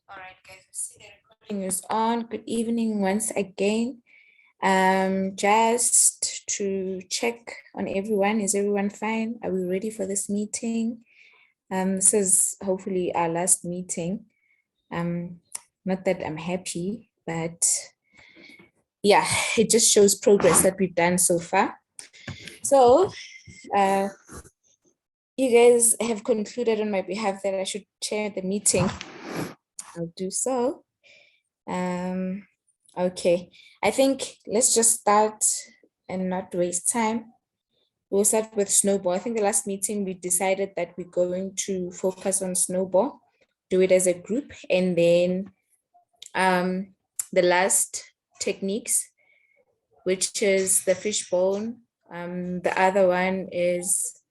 All right, guys, I see the recording is on. Good evening once again. Just to check on everyone, is everyone fine? Are we ready for this meeting? This is hopefully our last meeting. Not that I'm happy, but yeah, it just shows progress that we've done so far. So, you guys have concluded on my behalf that I should chair the meeting. I'll do so. Okay, I think let's just start and not waste time. We'll start with Snowball. I think the last meeting we decided that we're going to focus on Snowball, do it as a group, and then the last techniques, which is the fishbone. The other one is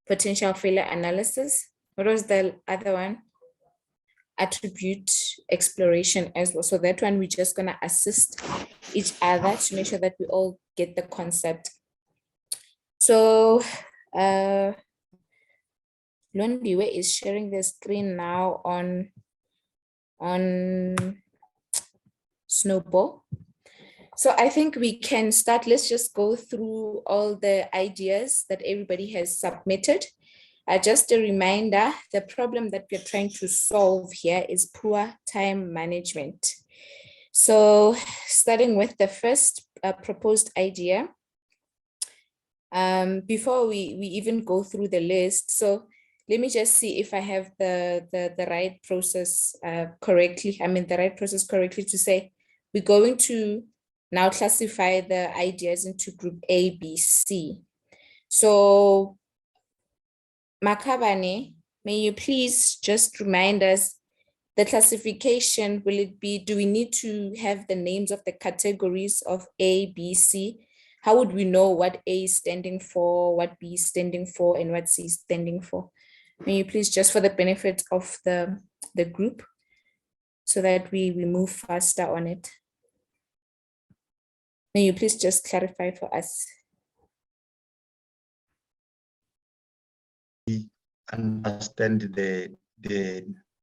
potential failure analysis. What was the other one? Attribute exploration as well. So that one, we're just going to assist each other to make sure that we all get the concept. So Londiwe is sharing the screen now on Snowball. So I think we can start. Let's just go through all the ideas that everybody has submitted. Just a reminder, the problem that we're trying to solve here is poor time management. So starting with the first proposed idea, before we even go through the list, so let me just see if I have the right process correctly. I mean, the right process correctly to say, we're going to now classify the ideas into group A, B, C. So Makabane, may you please just remind us the classification, will it be, do we need to have the names of the categories of A, B, C? How would we know what A is standing for, what B is standing for, and what C is standing for? May you please, just for the benefit of the group, so that we move faster on it. May you please just clarify for us? We understand the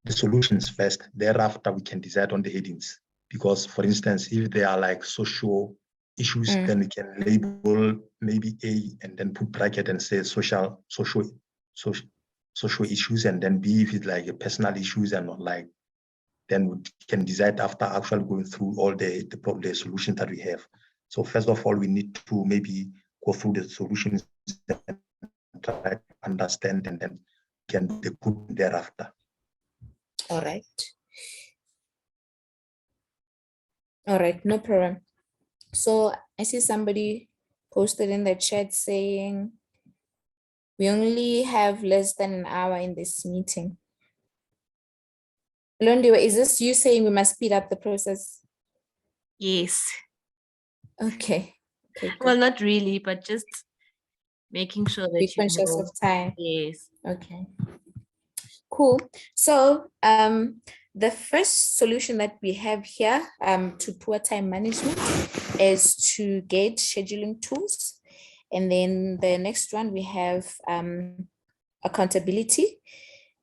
solutions first. Thereafter, we can decide on the headings. Because, for instance, if they are like social issues, then we can label maybe A and then put bracket and say social issues, and then B if it's like a personal issues and not like, then we can decide after actually going through all the solutions that we have. So first of all, we need to maybe go through the solutions and try to understand, and then can do the group thereafter. All right. All right, no problem. So I see somebody posted in the chat saying we only have less than an hour in this meeting. Londiwe, is this you saying we must speed up the process? Yes. Okay. Okay. Well, not really, but just making sure that be conscious of time. Yes. Okay. Cool. So the first solution that we have here to poor time management is to get scheduling tools. And then the next one we have accountability.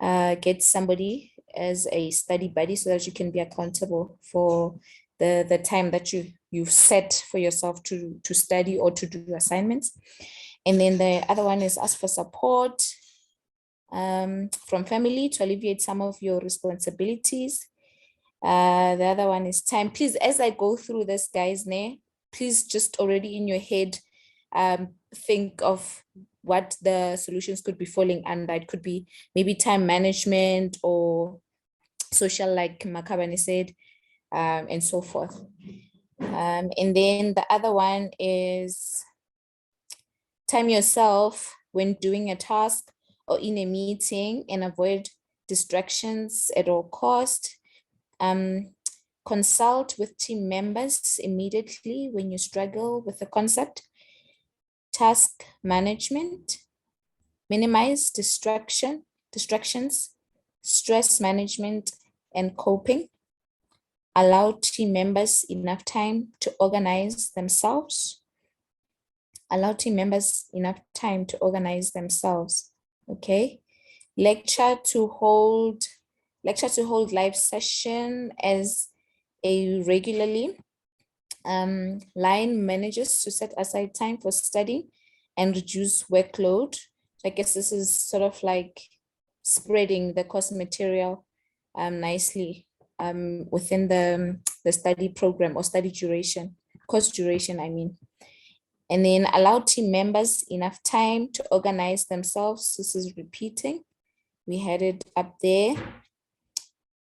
Get somebody as a study buddy so that you can be accountable for the time that you've set for yourself to study or to do assignments. And then the other one is ask for support from family to alleviate some of your responsibilities. The other one is time. Please, as I go through this, guys, please just already in your head, think of what the solutions could be falling under. It could be maybe time management or social, like Makabane said, and so forth. And then the other one is time yourself when doing a task or in a meeting and avoid distractions at all cost. Consult with team members immediately when you struggle with the concept. Task management, minimize distractions, stress management and coping. Allow team members enough time to organize themselves. Okay. Lecture to hold lecture to hold live session as a regularly. Line managers to set aside time for study and reduce workload. So I guess this is sort of like spreading the course material nicely within the study program or study duration, course duration, I mean. And then allow team members enough time to organize themselves. This is repeating. We had it up there.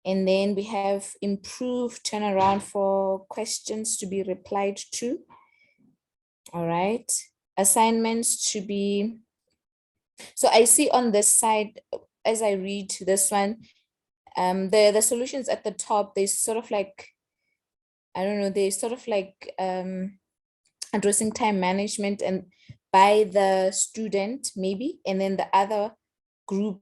And then we have improved turnaround for questions to be replied to. All right. Assignments to be. So I see on this side, as I read this one, the solutions at the top, they sort of like, I don't know, they sort of like addressing time management and by the student maybe, and then the other group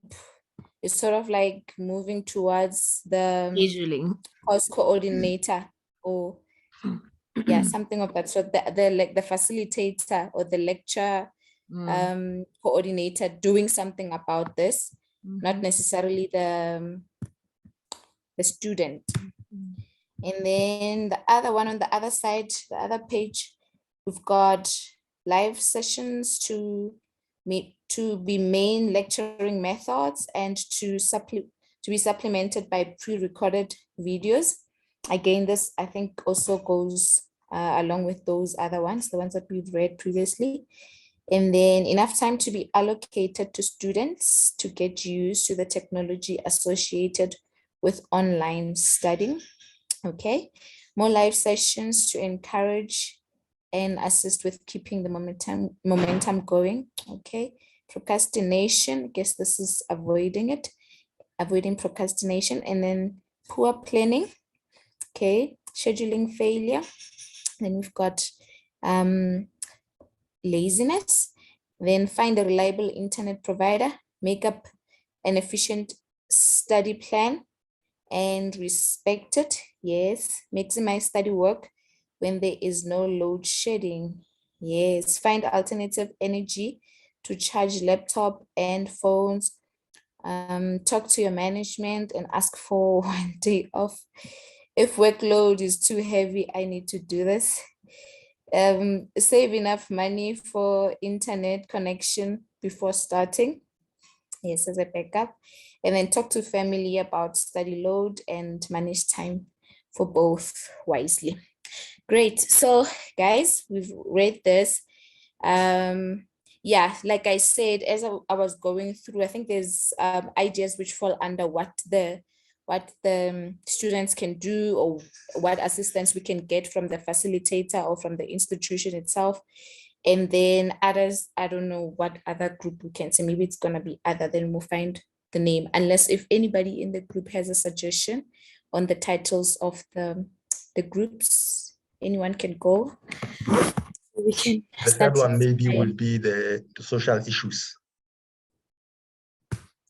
is sort of like moving towards the Scheduling. course coordinator or yeah, something of that. So the like the facilitator or the lecture coordinator doing something about this, not necessarily the student. And then the other one on the other side, the other page, we've got live sessions to be main lecturing methods and to be supplemented by pre-recorded videos. Again, this I think also goes along with those other ones, the ones that we've read previously. And then enough time to be allocated to students to get used to the technology associated with online studying. Okay, more live sessions to encourage and assist with keeping the momentum going. Okay, procrastination, I guess this is avoiding procrastination. And then poor planning. Okay, scheduling failure. Then we've got laziness. Then find a reliable internet provider, make up an efficient study plan and respect it. Yes, maximize study work when there is no load shedding. Yes, find alternative energy to charge laptop and phones. Talk to your management and ask for 1 day off. If workload is too heavy, I need to do this. Save enough money for internet connection before starting. Yes, as a backup. And then talk to family about study load and manage time for both wisely. Great. So guys, we've read this. Yeah, like I said, as I was going through, I think there's ideas which fall under what the students can do or what assistance we can get from the facilitator or from the institution itself. And then others, I don't know what other group we can say. Maybe it's going to be other, then we'll find the name. Unless if anybody in the group has a suggestion on the titles of the groups, anyone can go. We can the third one maybe will be the social issues.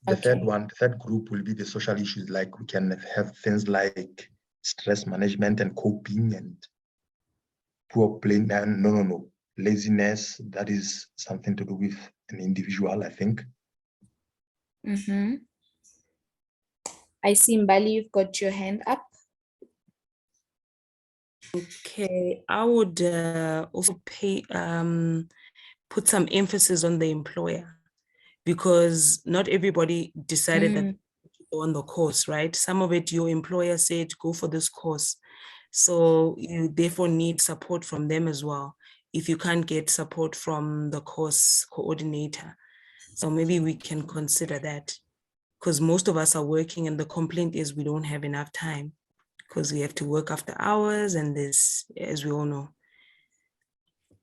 The third group will be the social issues, like we can have things like stress management and coping and poor planning. No. Laziness, that is something to do with an individual, I think. I see Mbali, you've got your hand up. Okay, I would also put some emphasis on the employer, because not everybody decided that to go on the course, right? Some of it, your employer said, go for this course. So you therefore need support from them as well, if you can't get support from the course coordinator. So maybe we can consider that, because most of us are working and the complaint is we don't have enough time because we have to work after hours and this, as we all know.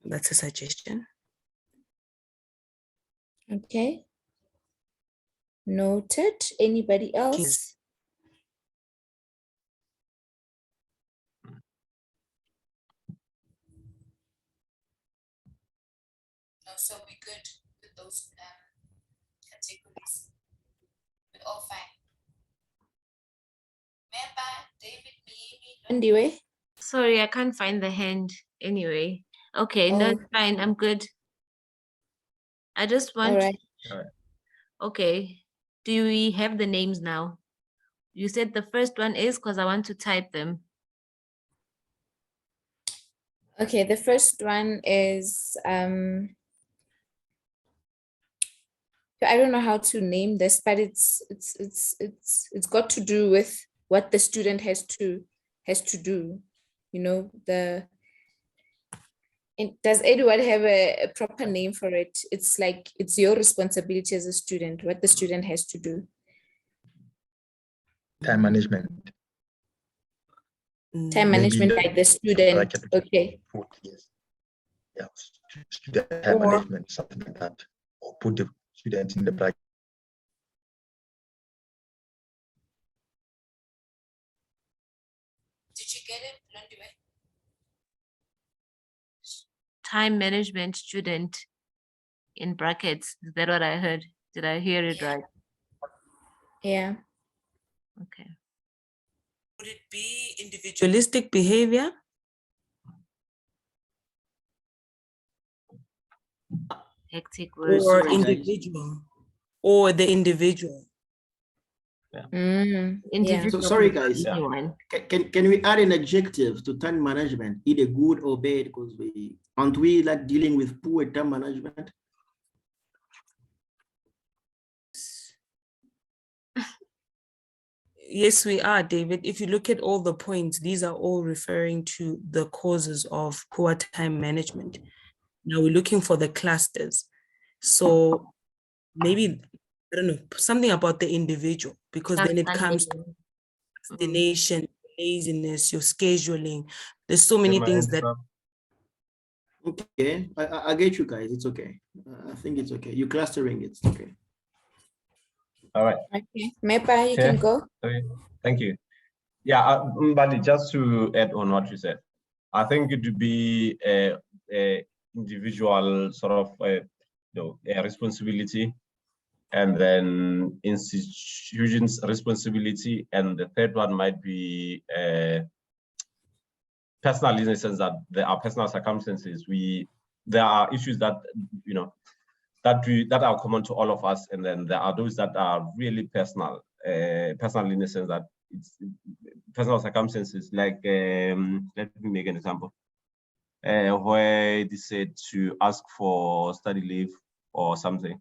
That's a suggestion. Okay. Noted. Anybody else? No, so we're good with those categories. We're all fine. Member, David, Anyway. Sorry, I can't find the hand anyway. Okay, no, it's fine. I'm good. I just want. All right. Okay. Do we have the names now? You said the first one is because I want to type them. Okay, the first one is I don't know how to name this, but it's got to do with what the student has to do. You know, does anyone have a proper name for it? It's like it's your responsibility as a student, what the student has to do. Time management. Time management by the student. Okay. Yes. Yeah, student time management, something like that. Or put the student in the bracket. Did you get it? Time management student in brackets. Is that what I heard? Did I hear it right? Yeah. Okay. Would it be individualistic behavior? Hectic words. Or Sorry, guys. individual? Or the individual? Yeah. Individual. So sorry, guys. Anyone. Can we add an adjective to time management, either good or bad? Because aren't we like dealing with poor time management? Yes, we are, David. If you look at all the points, these are all referring to the causes of poor time management. Now we're looking for the clusters. So maybe, I don't know, something about the individual, because then it comes to destination, laziness, your scheduling. There's so many things that. Okay, I get you guys. It's okay. I think it's okay. You're clustering it. It's okay. All right. Okay. Mepa, you can go. Okay. Thank you. Yeah, but just to add on what you said, I think it would be a individual sort of a responsibility, and then institutions' responsibility, and the third one might be personal, in the sense that there are personal circumstances. There are issues that that are common to all of us, and then there are those that are really personal in the sense that it's personal circumstances. Like let me make an example, where they said to ask for study leave or something.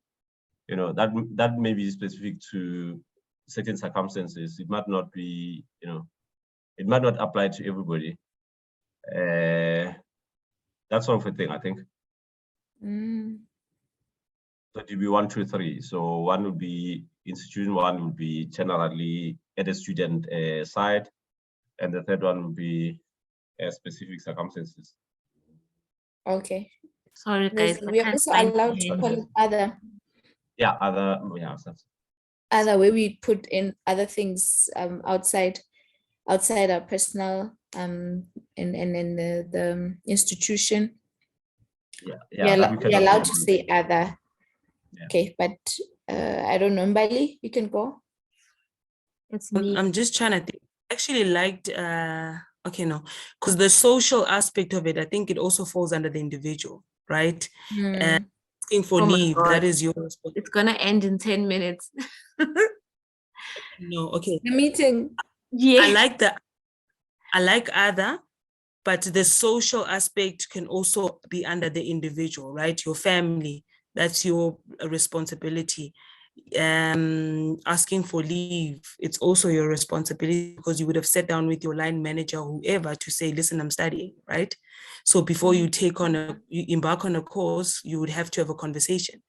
That may be specific to certain circumstances. It might not be, it might not apply to everybody. That sort of a thing, I think. So it would be 1, 2, 3. So one would be institution, one would be generally at the student side, and the third one would be specific circumstances. Okay. Sorry, guys. We're also allowed to call it other. Yeah, other, where we put in other things outside our personal in the institution. We're allowed to say other. Yeah. Okay, but I don't know, Mbali, you can go. It's me. I'm just trying to think. I actually liked okay, no, because the social aspect of it, I think it also falls under the individual, right? Asking for leave, that is your responsibility. It's gonna end in 10 minutes. No, okay. The meeting. Yeah. I like other, but the social aspect can also be under the individual, right? Your family, that's your responsibility. Asking for leave, it's also your responsibility, because you would have sat down with your line manager, whoever, to say, listen, I'm studying, right? So before you embark on a course, you would have to have a conversation.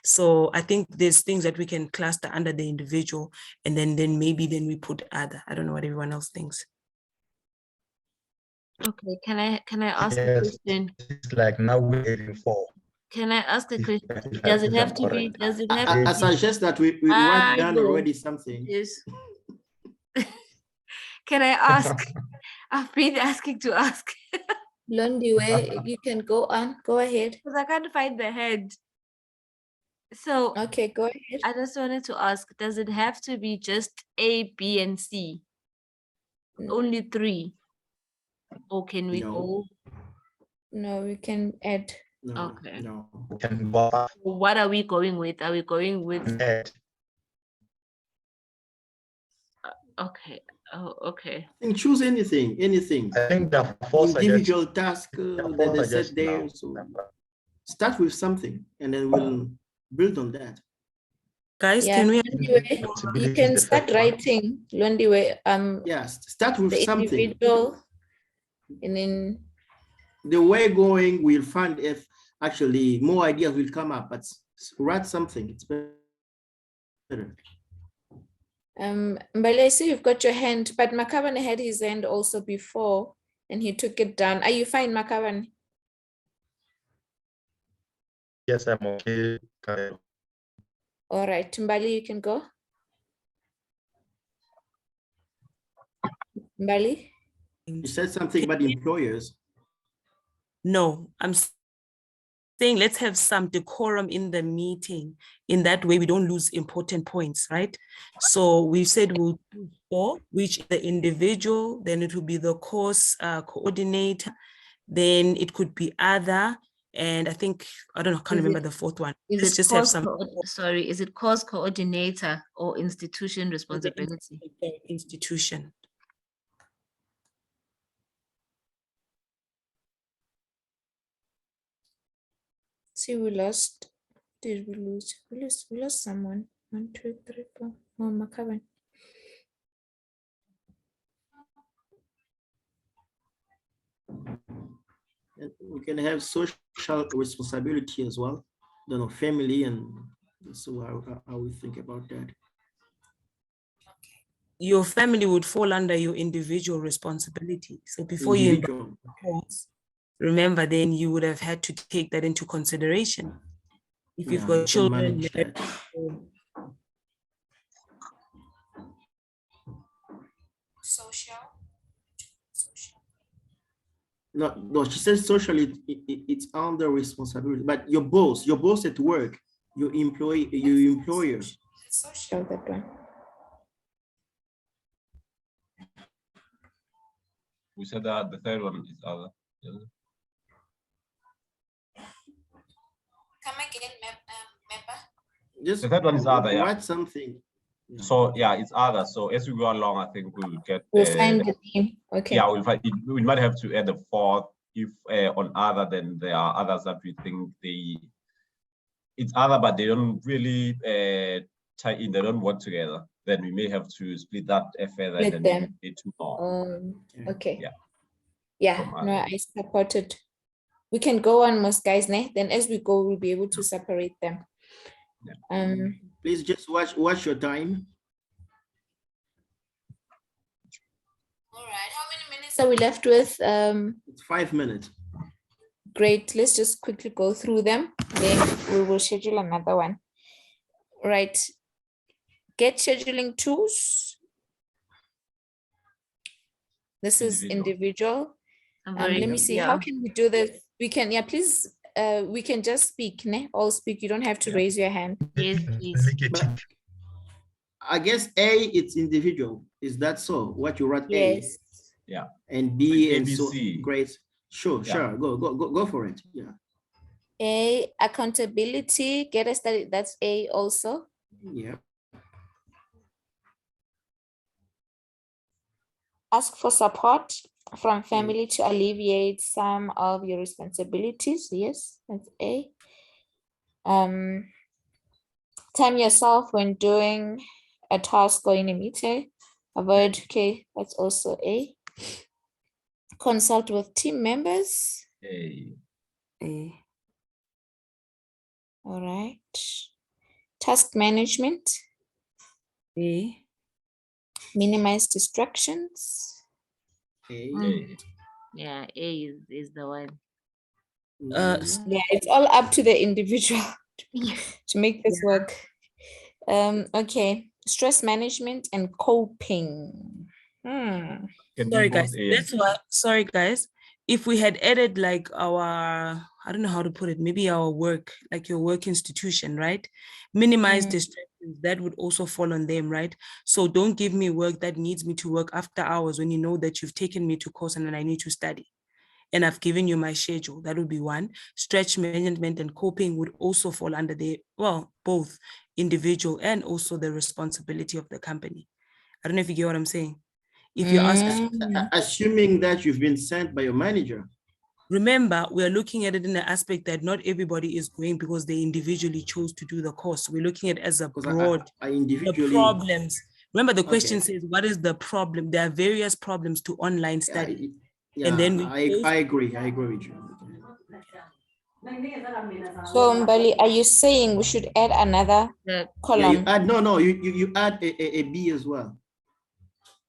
So I think there's things that we can cluster under the individual, and then maybe we put other. I don't know what everyone else thinks. Okay, can I ask a question? It's like now we're having 4. Can I ask a question? Does it have to be? Does it have to be? I suggest that we write down already something. Yes. Can I ask? I've been asking to ask. Londi, where you can go on. Go ahead. Because I can't find the head. So okay, go ahead. I just wanted to ask, does it have to be just A, B, and C? Only 3? Or can we go? No, we can add. No, okay. No. What are we going with? Are we going with? Okay. Oh, okay. And choose anything. I think the four Individual task suggestions- that they set suggestions there. now. So start with something and then we'll build on that. Guys, Yeah, can we? Londiwe, you Responsibility is can the start first one. writing, Londiwe, Yes, start with the something. individual, and then The way going, we'll find if actually more ideas will come up, but write something. It's better. Mbale, I see you've got your hand, but Makavan had his hand also before, and he took it down. Are you fine, Makavan? Yes, I'm okay. All right, Mbali, you can go. Mbali? You said something about employers. No, I'm saying let's have some decorum in the meeting. In that way, we don't lose important points, right? So we said we'll do 4, which is the individual, then it will be the course coordinator, then it could be other, and I think, I don't know, can't Is remember it- the 4th one. Is Let's it just have course some sorry, is it course coordinator or institution responsibility? institution. See, we lost. Did we lose? We lost someone. 1, 2, 3, 4. Oh, Makavan. And we can have social responsibility as well. You know, family, and so how we think about that. Your family would fall under your individual responsibility. So before you embark Individual. on the course, remember, then you would have had to take that into consideration. If you've Yeah, got we can children, manage that. Social. No, she says socially it's under responsibility, but your boss at work, your employer. Social, that one. We said that the third one is other. Yeah. Come again, member. Just The third one is other, yeah. write something. Yeah. So yeah, it's other. So as we go along, I think we'll get. We'll find the name. Okay. Yeah, we'll find. We might have to add a 4th if on other. Then there are others that we think it's other, but they don't really tie in. They don't work together. Then we may have to split that further. Split and then them. maybe 2 more. Okay. Yeah. Yeah, From no, other. I support it. We can go on most guys, ne? Then as we go, we'll be able to separate them. Yeah. Please just watch your time. All right, how many minutes are we left with? It's 5 minutes. Great, let's just quickly go through them. Then we will schedule another one. Right. Get scheduling tools. This is individual. Let me see, how can we do this? We can, yeah, please, we can just speak, ne? All speak, you don't have to raise your hand. Yes, please. But I guess A, it's individual. Is that so? What you write A? Yes. Yeah. And B So and so ABC. great. Sure, Yeah. sure. Go for it. Yeah. A, accountability, get a study, that's A also. Yeah. Ask for support from family to alleviate some of your responsibilities. Yes, that's A. Time yourself when doing a task or in a meeting. Avoid, okay, that's also A. Consult with team members. A. All right. Task management. A. Minimize distractions. A. Yeah, A is the one. Yeah, it's all up to the individual to make this work. Okay, stress management and coping. Can be Sorry, both guys. A and That's B. why. Sorry, guys. If we had added like our, I don't know how to put it, maybe our work, like your work institution, right? Minimize distractions, that would also fall on them, right? So don't give me work that needs me to work after hours when you know that you've taken me to course and then I need to study. And I've given you my schedule. That would be one. Stretch management and coping would also fall under the, well, both individual and also the responsibility of the company. I don't know if you get what I'm saying. If you ask, Assuming that you've been sent by your manager. remember, we are looking at it in the aspect that not everybody is going because they individually chose to do the course. We're looking at it as a broad, I individually, the problems. Remember, the question Okay. says, what is the problem? There are various problems to online study. Yeah, And then I agree with you. So Mbali, are you saying we should add another The Yeah, column? you add, no, you add a B as well.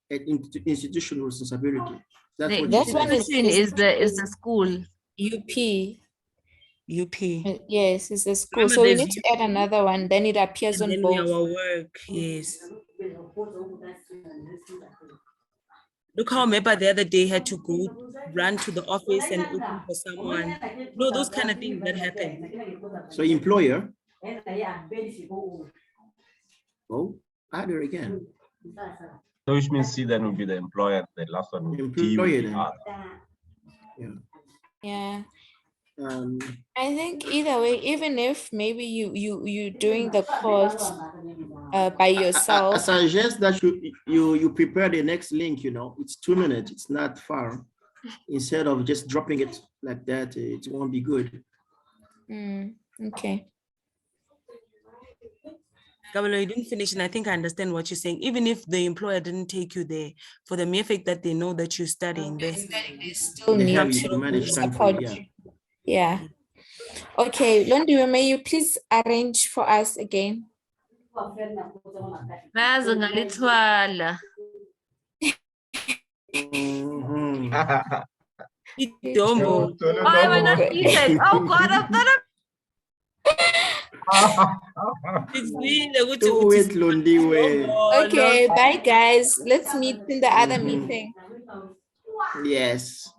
Institutional responsibility. That's the what This you one said. institution is the school. UP. UP. Yes, it's the school. Remember So we there's need to add another one. Then it appears And on then we both. our work, yes. Look how Mepa the other day had to go run to the office and open for someone. No, those kind of things that happen. So employer. Oh, add her again. So which means C then will be the employer, the last one, D will Employer be then. other. Yeah. Um, I think either way, even if maybe you doing the course by I yourself. suggest that you prepare the next link. It's 2 minutes. It's not far. Instead of just dropping it like that, it won't be good. Okay. Kabalo, you didn't finish, and I think I understand what you're saying. Even if the employer didn't take you there, for the mere fact that they know that you're studying there. They still They need have you to to manage support yeah. you. Yeah. Okay, Londiwe, may you please arrange for us again? Bazi ngalithwala. Dombo. Why am I not seated? Oh God, I'm gonna. Do it, Londiwe. Okay, bye guys. Let's meet in the other meeting. Yes.